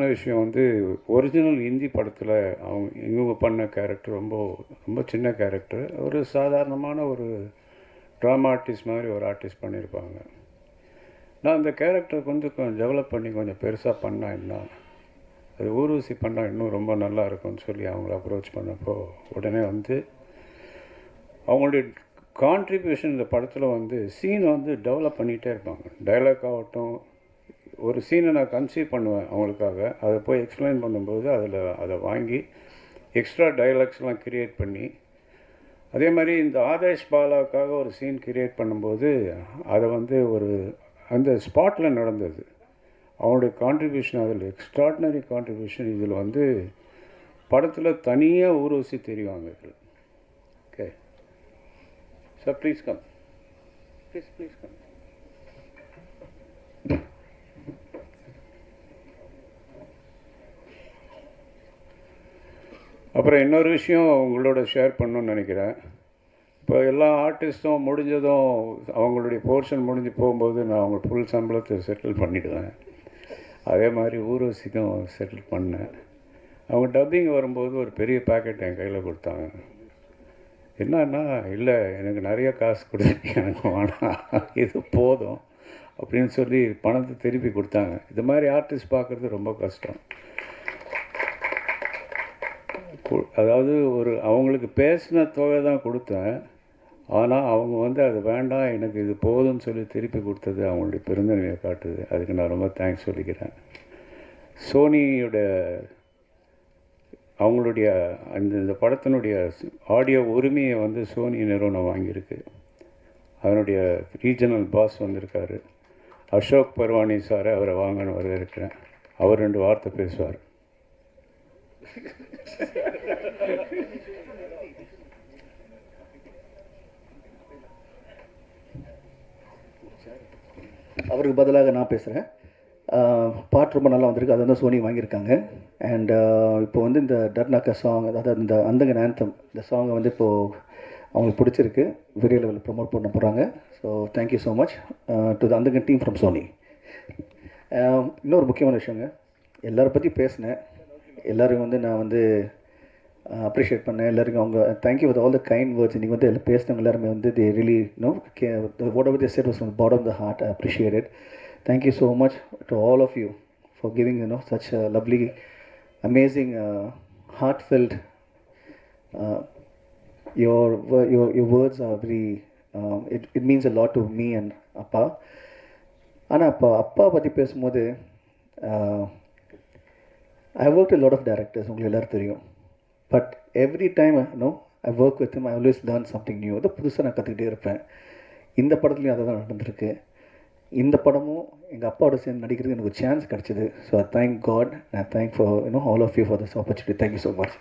விஷயம் வந்து ஒரிஜினல் ஹிந்தி படத்தில் இவங்க பண்ண கேரக்டர் ரொம்ப ரொம்ப சின்ன கேரக்டர். ஒரு சாதாரணமான ஒரு ட்ராமா ஆர்டிஸ்ட் மாதிரி ஒரு ஆர்டிஸ்ட் பண்ணியிருப்பாங்க. நான் அந்த கேரக்டருக்கு வந்து கொஞ்சம் டெவலப் பண்ணி கொஞ்சம் பெருசாக பண்ணால் என்ன, அது ஊர்வசி பண்ணால் இன்னும் ரொம்ப நல்லா இருக்கும்னு சொல்லி அவங்கள அப்ரோச் பண்ணப்போ உடனே வந்து அவங்களுடைய கான்ட்ரிபியூஷன் இந்த படத்தில் வந்து சீனை வந்து டெவலப் பண்ணிகிட்டே இருப்பாங்க. டைலாக் ஆகட்டும், ஒரு சீனை நான் கன்சீவ் பண்ணுவேன் அவங்களுக்காக, அதை போய் எக்ஸ்பிளைன் பண்ணும்போது அதை வாங்கி எக்ஸ்ட்ரா டைலாக்ஸ்லாம் க்ரியேட் பண்ணி, அதே மாதிரி இந்த ஆதேஷ் பாலாவுக்காக ஒரு சீன் க்ரியேட் பண்ணும்போது அதை வந்து அந்த ஸ்பாட்டில் நடந்தது. அவங்களுடைய கான்ட்ரிபியூஷன் அதில் எக்ஸ்ட்ராடினரி கான்ட்ரிபியூஷன். இதில் வந்து படத்தில் தனியாக ஊர்வசி தெரிவாங்க இதில். Okay sir, please come, please come. அப்புறம் இன்னொரு விஷயம் உங்களோட ஷேர் பண்ணணுன்னு நினைக்கிறேன். இப்போ எல்லா ஆர்டிஸ்ட்டும் முடிஞ்சதும் அவங்களுடைய போர்ஷன் முடிஞ்சு போகும்போது நான் அவங்க ஃபுல் சம்பளத்தை செட்டில் பண்ணிவிடுவேன். அதே மாதிரி ஊர்வசிக்கும் செட்டில் பண்ணேன். அவங்க டப்பிங் வரும்போது ஒரு பெரிய பேக்கெட் என் கையில் கொடுத்தாங்க. என்னன்னா, இல்லை எனக்கு நிறைய காசு கொடுத்து எனக்கு வேணாம், இது போதும் அப்படின்னு சொல்லி பணத்தை திருப்பி கொடுத்தாங்க. இது மாதிரி ஆர்டிஸ்ட் பார்க்குறது ரொம்ப கஷ்டம். அதாவது அவங்களுக்கு பேசின தொகை தான் கொடுத்தேன், ஆனால் அவங்க வந்து அது வேண்டாம் எனக்கு இது போதும்னு சொல்லி திருப்பி கொடுத்தது அவங்களுடைய பெருந்தன்மையை காட்டுது. அதுக்கு நான் ரொம்ப தேங்க்ஸ் சொல்லிக்கிறேன். சோனியோட அவங்களுடைய இந்த படத்தினுடைய ஆடியோ உரிமையை வந்து சோனி நிறுவனம் வாங்கியிருக்கு. அதனுடைய ரீஜனல் பாஸ் வந்திருக்காரு, அசோக் பர்வானி சார். அவரை வாங்கன்னு வரவேற்கிறேன். அவர் 2 வார்த்தை பேசுவார். அவருக்கு பதிலாக நான் பேசுகிறேன். பாட்டு ரொம்ப நல்லா வந்திருக்கு, அது வந்து சோனி வாங்கியிருக்காங்க. அண்ட் இப்போ வந்து இந்த டர்னாக்கா சாங், அதாவது இந்த அந்தகன் ஆந்தம், இந்த சாங்கை வந்து இப்போது அவங்களுக்கு பிடிச்சிருக்கு, பெரிய லெவலில் ப்ரொமோட் பண்ண போகிறாங்க. So thank you so much to the Andhagan team from Sony. இன்னொரு முக்கியமான விஷயங்க, எல்லோரை பற்றி பேசினேன், எல்லோரும் வந்து நான் வந்து அப்ரிஷியேட் பண்ணேன். எல்லாருக்கும் அவங்க thank you with all the kind words. நீங்கள் வந்து எல்லாம் பேசினவங்க எல்லாருமே வந்து they really whatever they said was from the bottom of the heart. I appreciate it. Thank you so much to all of you for giving such a lovely, amazing, heartfelt. Your words are very. It means a lot to me and Appa. Ana Appa பற்றி பேசும்போது I worked with a lot of directors, உங்களுக்கு எல்லாரும் தெரியும். But every time I work with him, I always learn something new. அது புதுசாக நான் கற்றுக்கிட்டே இருப்பேன். இந்த படத்துலையும் அதை தான் நடந்திருக்கு. இந்த படமும் எங்கள் அப்பாவோட சேர்ந்து நடிக்கிறதுக்கு எனக்கு ஒரு சான்ஸ் கிடச்சிது. So I thank God, I thank for all of you for this opportunity. Thank you so much.